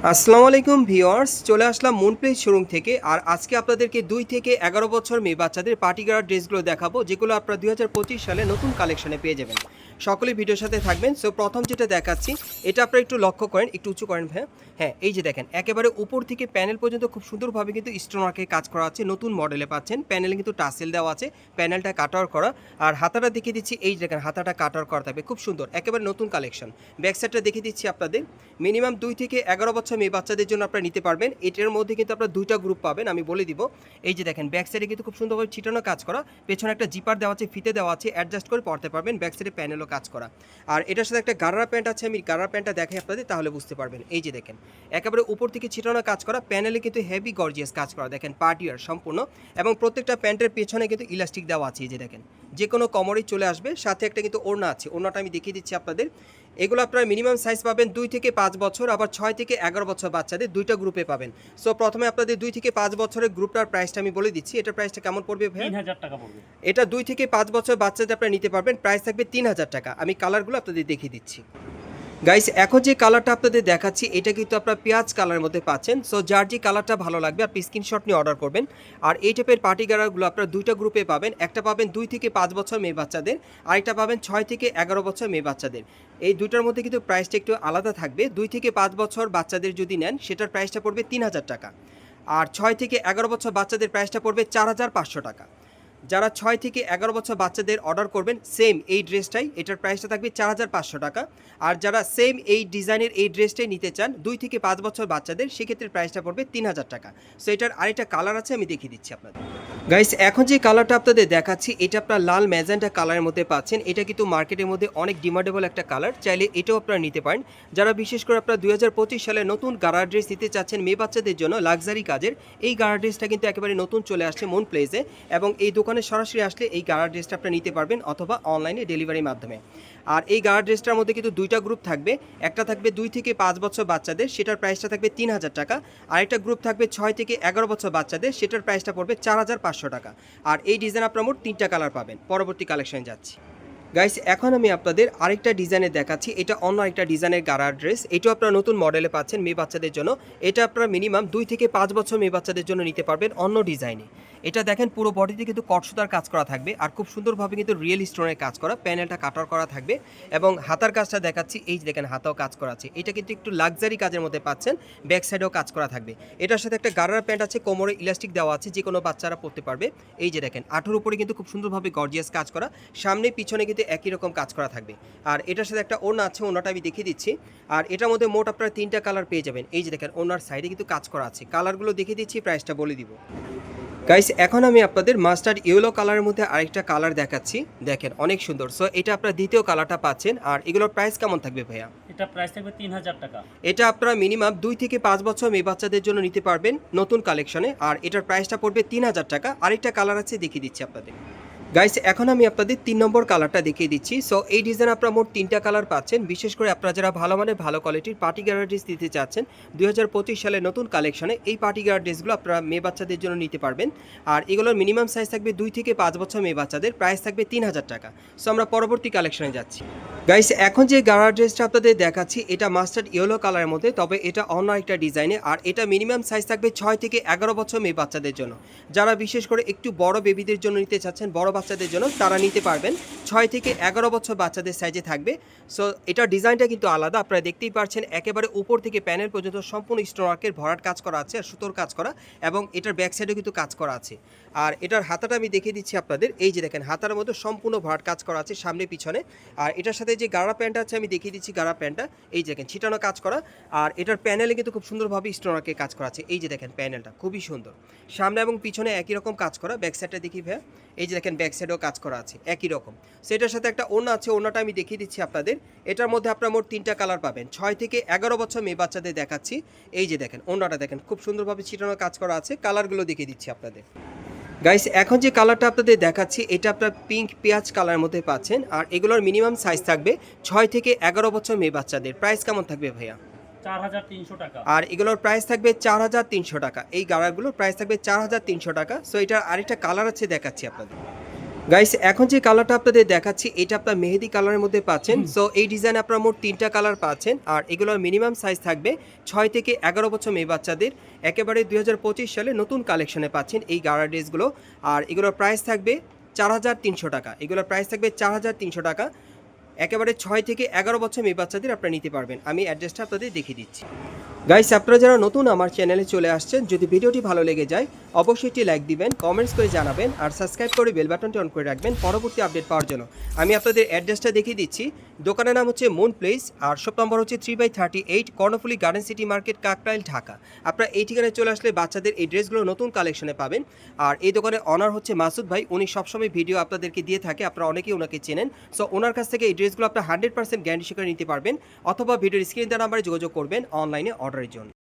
আসসালামু আলাইকুম ভিউয়ার্স, চলে আসলাম মুনপ্লেস শোরুম থেকে। আর আজকে আপনাদেরকে 2 থেকে 11 বছর মেয়ে বাচ্চাদের পার্টি গার্ল ড্রেসগুলো দেখাবো, যেগুলো আপনারা 2025 সালে নতুন কালেকশনে পেয়ে যাবেন। সকলেই ভিডিওর সাথে থাকবেন। সো প্রথম যেটা দেখাচ্ছি, এটা আপনারা একটু লক্ষ্য করেন, একটু উঁচু করেন ভাইয়া। হ্যাঁ, এই যে দেখেন, একেবারে উপর থেকে প্যানেল পর্যন্ত খুব সুন্দরভাবে কিন্তু স্টোন ওয়ার্কের কাজ করা আছে। নতুন মডেলে পাচ্ছেন। প্যানেলে কিন্তু টাসেল দেওয়া আছে, প্যানেলটা কাটার করা। আর হাতাটা দেখিয়ে দিচ্ছি, এই যে দেখেন, হাতাটা কাটার করা থাকবে, খুব সুন্দর, একেবারে নতুন কালেকশন। ব্যাক সাইডটা দেখিয়ে দিচ্ছি আপনাদের। মিনিমাম 2 থেকে 11 বছর মেয়ে বাচ্চাদের জন্য আপনারা নিতে পারবেন। এটার মধ্যে কিন্তু আপনারা দুইটা গ্রুপ পাবেন, আমি বলে দিব। এই যে দেখেন, ব্যাক সাইডে কিন্তু খুব সুন্দরভাবে ছিটানো কাজ করা, পেছনে একটা জিপার দেওয়া আছে, ফিতে দেওয়া আছে, অ্যাডজাস্ট করে পড়তে পারবেন। ব্যাক সাইডে প্যানেলও কাজ করা। আর এটার সাথে একটা গারারা প্যান্ট আছে, আমি গারারা প্যান্টটা দেখাই আপনাদের, তাহলে বুঝতে পারবেন। এই যে দেখেন, একেবারে উপর থেকে ছিটানো কাজ করা, প্যানেলে কিন্তু হেভি গর্জিয়াস কাজ করা, দেখেন পার্টিয়ার সম্পূর্ণ। এবং প্রত্যেকটা প্যান্টের পেছনে কিন্তু ইলাস্টিক দেওয়া আছে, এই যে দেখেন, যে কোনো কমরই চলে আসবে। সাথে একটা কিন্তু ওড়না আছে, ওড়নাটা আমি দেখিয়ে দিচ্ছি আপনাদের। এগুলো আপনারা মিনিমাম সাইজ পাবেন 2 থেকে 5 বছর, আবার 6 থেকে 11 বছর বাচ্চাদের দুইটা গ্রুপে পাবেন। সো প্রথমে আপনাদের 2 থেকে 5 বছরের গ্রুপটার প্রাইসটা আমি বলে দিচ্ছি। এটার প্রাইসটা কেমন পড়বে ভাই? 3000 টাকা পড়বে। এটা 2 থেকে 5 বছর বাচ্চাদের আপনারা নিতে পারবেন, প্রাইস থাকবে 3000 টাকা। আমি কালারগুলো আপনাদের দেখিয়ে দিচ্ছি। গাইস, এখন যে কালারটা আপনাদের দেখাচ্ছি, এটা কিন্তু আপনারা পেঁয়াজ কালারের মধ্যে পাচ্ছেন। সো যার যে কালারটা ভালো লাগবে আপনি স্ক্রিনশট নিয়ে অর্ডার করবেন। আর এই টাইপের পার্টি গারাগুলো আপনারা দুইটা গ্রুপে পাবেন। একটা পাবেন 2 থেকে 5 বছর মেয়ে বাচ্চাদের, আরেকটা পাবেন 6 থেকে 11 বছর মেয়ে বাচ্চাদের। এই দুইটার মধ্যে কিন্তু প্রাইসটা একটু আলাদা থাকবে। 2 থেকে 5 বছর বাচ্চাদের যদি নেন, সেটার প্রাইসটা পড়বে 3000 টাকা। আর 6 থেকে 11 বছর বাচ্চাদের প্রাইসটা পড়বে 4500 টাকা। যারা 6 থেকে 11 বছর বাচ্চাদের অর্ডার করবেন সেম এই ড্রেসটাই, এটার প্রাইসটা থাকবে 4500 টাকা। আর যারা সেম এই ডিজাইনের এই ড্রেসটাই নিতে চান 2 থেকে 5 বছর বাচ্চাদের, সেক্ষেত্রে প্রাইসটা পড়বে 3000 টাকা। সো এটার আরেকটা কালার আছে, আমি দেখিয়ে দিচ্ছি আপনাদের। গাইস, এখন যে কালারটা আপনাদের দেখাচ্ছি, এটা আপনারা লাল ম্যাজেন্টা কালারের মধ্যে পাচ্ছেন। এটা কিন্তু মার্কেটের মধ্যে অনেক ডিমান্ডেবল একটা কালার, চাইলে এটাও আপনারা নিতে পারেন। যারা বিশেষ করে আপনারা 2025 সালে নতুন গারা ড্রেস নিতে চাচ্ছেন মেয়ে বাচ্চাদের জন্য লাক্সারি কাজের, এই গারা ড্রেসটা কিন্তু একেবারে নতুন চলে আসছে মুন প্লেসে। এবং এই দোকানে সরাসরি আসলে এই গারা ড্রেসটা আপনারা নিতে পারবেন, অথবা অনলাইনে ডেলিভারির মাধ্যমে। আর এই গারা ড্রেসটার মধ্যে কিন্তু দুইটা গ্রুপ থাকবে। একটা থাকবে 2 থেকে 5 বছর বাচ্চাদের, সেটার প্রাইসটা থাকবে 3000 টাকা। আরেকটা গ্রুপ থাকবে 6 থেকে 11 বছর বাচ্চাদের, সেটার প্রাইসটা পড়বে 4500 টাকা। আর এই ডিজাইন আপনারা মোট 3টা কালার পাবেন। পরবর্তী কালেকশনে যাচ্ছি। গাইস, এখন আমি আপনাদের আরেকটা ডিজাইনে দেখাচ্ছি। এটা অন্য আরেকটা ডিজাইনের গারা ড্রেস, এটাও আপনারা নতুন মডেলে পাচ্ছেন মেয়ে বাচ্চাদের জন্য। এটা আপনারা মিনিমাম 2 থেকে 5 বছর মেয়ে বাচ্চাদের জন্য নিতে পারবেন অন্য ডিজাইনে। এটা দেখেন, পুরো বডিতে কিন্তু কটসুতার কাজ করা থাকবে, আর খুব সুন্দরভাবে কিন্তু রিয়েল স্টোনের কাজ করা, প্যানেলটা কাটার করা থাকবে। এবং হাতার কাজটা দেখাচ্ছি, এই যে দেখেন, হাতাও কাজ করা আছে। এটা কিন্তু একটু লাক্সারি কাজের মধ্যে পাচ্ছেন, ব্যাক সাইডেও কাজ করা থাকবে। এটার সাথে একটা গারার প্যান্ট আছে, কোমরে ইলাস্টিক দেওয়া আছে, যে কোনো বাচ্চারা পরতে পারবে। এই যে দেখেন, আঁঠুর উপরে কিন্তু খুব সুন্দরভাবে গর্জিয়াস কাজ করা, সামনে পিছনে কিন্তু একই রকম কাজ করা থাকবে। আর এটার সাথে একটা ওড়না আছে, ওড়নাটা আমি দেখিয়ে দিচ্ছি। আর এটার মধ্যে মোট আপনারা 3টা কালার পেয়ে যাবেন। এই যে দেখেন, ওড়নার সাইডে কিন্তু কাজ করা আছে। কালারগুলো দেখিয়ে দিচ্ছি, প্রাইসটা বলে দিব। গাইস, এখন আমি আপনাদের মাস্টার্ড ইয়েলো কালারের মধ্যে আরেকটা কালার দেখাচ্ছি, দেখেন অনেক সুন্দর। সো এটা আপনারা দ্বিতীয় কালারটা পাচ্ছেন। আর এগুলোর প্রাইস কেমন থাকবে ভাইয়া? এটা প্রাইস থাকবে 3000 টাকা। এটা আপনারা মিনিমাম 2 থেকে 5 বছর মেয়ে বাচ্চাদের জন্য নিতে পারবেন নতুন কালেকশনে। আর এটার প্রাইসটা পড়বে 3000 টাকা। আরেকটা কালার আছে, দেখিয়ে দিচ্ছি আপনাদের। গাইস, এখন আমি আপনাদের 3 নম্বর কালারটা দেখিয়ে দিচ্ছি। সো এই ডিজাইন আপনারা মোট 3টা কালার পাচ্ছেন। বিশেষ করে আপনারা যারা ভালো মানের ভালো কোয়ালিটির পার্টি গার্ল ড্রেস দিতে চাচ্ছেন 2025 সালের নতুন কালেকশনে, এই পার্টি গার্ল ড্রেসগুলো আপনারা মেয়ে বাচ্চাদের জন্য নিতে পারবেন। আর এগুলোর মিনিমাম সাইজ থাকবে 2 থেকে 5 বছর মেয়ে বাচ্চাদের, প্রাইস থাকবে 3000 টাকা। সো আমরা পরবর্তী কালেকশনে যাচ্ছি। গাইস, এখন যে গারা ড্রেসটা আপনাদের দেখাচ্ছি, এটা মাস্টার্ড ইয়েলো কালারের মধ্যে, তবে এটা অন্য একটা ডিজাইনে। আর এটা মিনিমাম সাইজ থাকবে 6 থেকে 11 বছর মেয়ে বাচ্চাদের জন্য। যারা বিশেষ করে একটু বড় বেবিদের জন্য নিতে চাচ্ছেন, বড় বাচ্চাদের জন্য, তারা নিতে পারবেন। 6 থেকে 11 বছর বাচ্চাদের সাইজে থাকবে। সো এটার ডিজাইনটা কিন্তু আলাদা, আপনারা দেখতেই পাচ্ছেন। একেবারে উপর থেকে প্যানেল পর্যন্ত সম্পূর্ণ স্টোন ওয়ার্কের ভরাট কাজ করা আছে, আর সুতোর কাজ করা। এবং এটার ব্যাক সাইডেও কিন্তু কাজ করা আছে। আর এটার হাতাটা আমি দেখিয়ে দিচ্ছি আপনাদের। এই যে দেখেন, হাতার মধ্যে সম্পূর্ণ ভরাট কাজ করা আছে সামনে পিছনে। আর এটার সাথে যে গাড়া প্যান্টটা আছে, আমি দেখিয়ে দিচ্ছি গাড়া প্যান্টটা। এই যে দেখেন, ছিটানো কাজ করা। আর এটার প্যানেলে কিন্তু খুব সুন্দরভাবে স্টোন ওয়ার্কের কাজ করা আছে। এই যে দেখেন, প্যানেলটা খুবই সুন্দর, সামনে এবং পিছনে একই রকম কাজ করা। ব্যাক সাইডটা দেখি ভাইয়া, এই যে দেখেন, ব্যাক সাইডেও কাজ করা আছে একই রকম। সো এটার সাথে একটা ওড়না আছে, ওড়নাটা আমি দেখিয়ে দিচ্ছি আপনাদের। এটার মধ্যে আপনারা মোট 3টা কালার পাবেন। 6 থেকে 11 বছর মেয়ে বাচ্চাদের দেখাচ্ছি। এই যে দেখেন, ওড়নাটা দেখেন, খুব সুন্দরভাবে ছিটানো কাজ করা আছে। কালারগুলো দেখিয়ে দিচ্ছি আপনাদের। গাইস, এখন যে কালারটা আপনাদের দেখাচ্ছি, এটা আপনার পিঙ্ক পেঁয়াজ কালারের মধ্যে পাচ্ছেন। আর এগুলোর মিনিমাম সাইজ থাকবে 6 থেকে 11 বছর মেয়ে বাচ্চাদের। প্রাইস কেমন থাকবে ভাইয়া? 4300 টাকা। আর এগুলোর প্রাইস থাকবে 4300 টাকা। এই গাড়াগুলোর প্রাইস থাকবে 4300 টাকা। সো এটার আরেকটা কালার আছে, দেখাচ্ছি আপনাদের। গাইস এখন যে কালারটা আপনাদের দেখাচ্ছি এটা আপনার মেহেদি কালারের মধ্যে পাচ্ছেন। সো এই ডিজাইন আপনারা মোট 3টা কালার পাচ্ছেন আর এগুলোর মিনিমাম সাইজ থাকবে 6 থেকে 11 বছর মেয়ে বাচ্চাদের। একেবারে 2025 সালে নতুন কালেকশনে পাচ্ছেন এই গাড়া ড্রেসগুলো। আর এগুলোর প্রাইস থাকবে 4300 টাকা। এগুলোর প্রাইস থাকবে 4300 টাকা। একেবারে 6 থেকে 11 বছর মেয়ে বাচ্চাদের আপনারা নিতে পারবেন। আমি অ্যাড্রেসটা আপনাদের দেখিয়ে দিচ্ছি। গাইস আপনারা যারা নতুন আমার চ্যানেলে চলে আসছেন, যদি ভিডিওটি ভালো লেগে যায় অবশ্যই একটি লাইক দিবেন, কমেন্টস করে জানাবেন আর সাবস্ক্রাইব করে বেল বাটনটি অন করে রাখবেন পরবর্তী আপডেট পাওয়ার জন্য। আমি আপনাদের অ্যাড্রেসটা দেখিয়ে দিচ্ছি। দোকানের নাম হচ্ছে মুন প্লেস আর শপ নম্বর হচ্ছে 3/38 Karnaphuli garden city market, Kakrail, Dhaka. আপনারা এই ঠিকানায় চলে আসলে বাচ্চাদের এই ড্রেসগুলো নতুন কালেকশনে পাবেন। আর এই দোকানের অনার হচ্ছে মাসুদ ভাই, উনি সবসময় ভিডিও আপনাদেরকে দিয়ে থাকে, আপনারা অনেকেই ওনাকে চেনেন। সো ওনার কাছ থেকে এই ড্রেসগুলো আপনারা 100% গ্যারান্টি সহকারে নিতে পারবেন অথবা ভিডিওর স্ক্রিন দেওয়া নাম্বারে যোগাযোগ করবেন অনলাইনে অর্ডারের জন্য।